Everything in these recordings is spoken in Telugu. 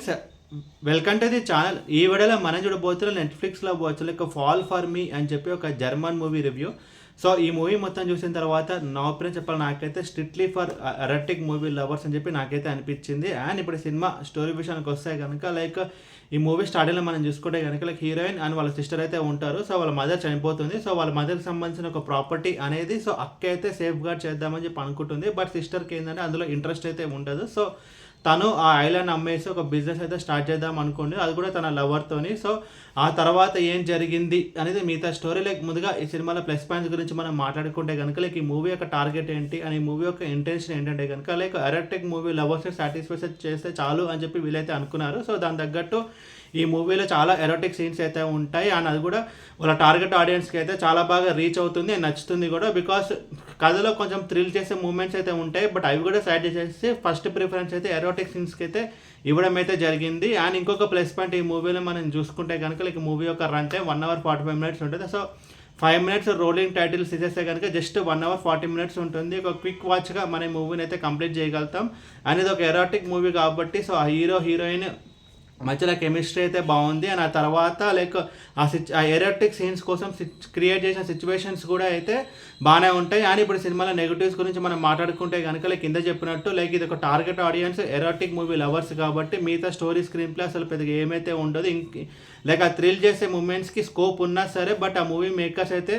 Friends, welcome to the channel. ఈ వీడియోలో మనం చూడబోతున్న నెట్ఫ్లిక్స్లో వచ్చి లైక్ ఫాల్ ఫర్ మీ అని చెప్పి ఒక జర్మన్ మూవీ రివ్యూ. సో ఈ మూవీ మొత్తం చూసిన తర్వాత నా ఒపీనియన్ చెప్పాలి, నాకైతే స్ట్రిక్ట్లీ ఫర్ ఎరటిక్ మూవీ లవర్స్ అని చెప్పి నాకైతే అనిపించింది. అండ్ ఇప్పుడు సినిమా స్టోరీ విషయానికి వస్తే కనుక లైక్ ఈ మూవీ స్టార్టింగ్లో మనం చూసుకుంటే కనుక లైక్ హీరోయిన్ అండ్ వాళ్ళ సిస్టర్ అయితే ఉంటారు. సో వాళ్ళ మదర్ చనిపోతుంది. సో వాళ్ళ మదర్కి సంబంధించిన ఒక ప్రాపర్టీ అనేది సో అక్క అయితే సేఫ్ గార్డ్ చేద్దామని చెప్పి అనుకుంటుంది. బట్ సిస్టర్కి ఏంటంటే అందులో ఇంట్రెస్ట్ అయితే ఉండదు. సో తను ఆ ఐలాండ్ అమ్మేసి ఒక బిజినెస్ అయితే స్టార్ట్ చేద్దాం అనుకోండి, అది కూడా తన లవర్తోని. సో ఆ తర్వాత ఏం జరిగింది అనేది మిగతా స్టోరీ. లైక్ ముందుగా ఈ సినిమాలో ప్లస్ పాయింట్స్ గురించి మనం మాట్లాడుకుంటే కనుక లైక్ ఈ మూవీ యొక్క టార్గెట్ ఏంటి అని, ఈ మూవీ యొక్క ఇంటెన్షన్ ఏంటంటే కనుక లైక్ ఎరటిక్ మూవీ లవర్స్ని సాటిస్ఫై చేస్తే చాలు అని చెప్పి వీళ్ళైతే అనుకున్నారు. సో దాని తగ్గట్టు ఈ మూవీలో చాలా ఎరోటిక్ సీన్స్ అయితే ఉంటాయి. అండ్ అది కూడా వాళ్ళ టార్గెట్ ఆడియన్స్కి అయితే చాలా బాగా రీచ్ అవుతుంది, నచ్చుతుంది కూడా. బికాస్ కథలో కొంచెం థ్రిల్ చేసే మూమెంట్స్ అయితే ఉంటాయి, బట్ అవి కూడా సైడ్ చేసేసి ఫస్ట్ ప్రిఫరెన్స్ అయితే ఎరోటిక్ సీన్స్కి అయితే ఇవ్వడం అయితే జరిగింది. అండ్ ఇంకొక ప్లస్ పాయింట్ ఈ మూవీలో మనం చూసుకుంటే కనుక లైక్ మూవీ యొక్క రన్ టైం 1 hour 45 minutes ఉంటుంది. సో 5 minutes రోలింగ్ టైటిల్స్ ఇచ్చేస్తే కనుక జస్ట్ 1 hour 40 minutes ఉంటుంది. ఒక క్విక్ వాచ్గా మన మూవీని అయితే కంప్లీట్ చేయగలుగుతాం. అండ్ ఇది ఒక ఎరోటిక్ మూవీ కాబట్టి సో ఆ హీరోయిన్ మధ్యలో కెమిస్ట్రీ అయితే బాగుంది. అండ్ ఆ తర్వాత లైక్ ఆ ఎరోటిక్ సీన్స్ కోసం క్రియేట్ చేసిన సిచ్యువేషన్స్ కూడా అయితే బాగానే ఉంటాయి. అండ్ ఇప్పుడు సినిమాలో నెగిటివ్స్ గురించి మనం మాట్లాడుకుంటే కనుక లైక్ కింద చెప్పినట్టు లైక్ ఇది ఒక target audience erotic movie lovers కాబట్టి మిగతా స్టోరీ స్క్రీన్ ప్లే అసలు పెద్దగా ఏమైతే ఉండదు. లైక్ ఆ థ్రిల్ చేసే మూమెంట్స్కి స్కోప్ ఉన్నా సరే, బట్ ఆ మూవీ మేకర్స్ అయితే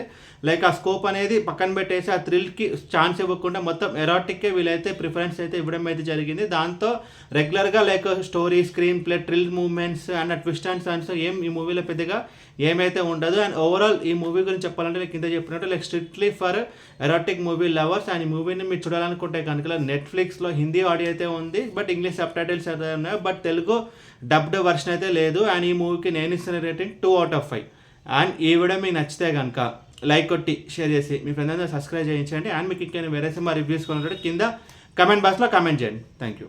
లైక్ ఆ స్కోప్ అనేది పక్కన పెట్టేసి ఆ థ్రిల్కి ఛాన్స్ ఇవ్వకుండా మొత్తం ఎరాటిక్కే వీళ్ళైతే ప్రిఫరెన్స్ అయితే ఇవ్వడం అయితే జరిగింది. దాంతో రెగ్యులర్గా like story screen play thrill moments and ఆ ట్విస్ట్ అండ్ టర్న్స్ ఏం ఈ మూవీలో పెద్దగా ఏమైతే ఉండదు. అండ్ ఓవరాల్ ఈ మూవీ గురించి చెప్పాలంటే కింద చెప్పినట్టు like strictly for erratic movie lovers. And ఈ మూవీని మీరు చూడాలనుకుంటే కనుక నెట్ఫ్లిక్స్లో హిందీ ఆడియో అయితే ఉంది, బట్ ఇంగ్లీష్ సబ్ టైటిల్స్ అయితే ఉన్నాయి, బట్ తెలుగు డబ్డ్ వర్షన్ అయితే లేదు. అండ్ ఈ మూవీకి నేను ఇస్తున్న రేటింగ్ 2 out of 5. అండ్ ఈ వీడియో మీకు నచ్చితే కనుక లైక్ కొట్టి షేర్ చేసి మీ ఫ్రెండ్స్ అందరూ సబ్స్క్రైబ్ చేయించండి. అండ్ మీకు ఇంకా వేరే సినిమా రివ్యూస్ కొనుంటే కింద కమెంట్ బాక్స్లో కమెంట్ చేయండి. Thank you.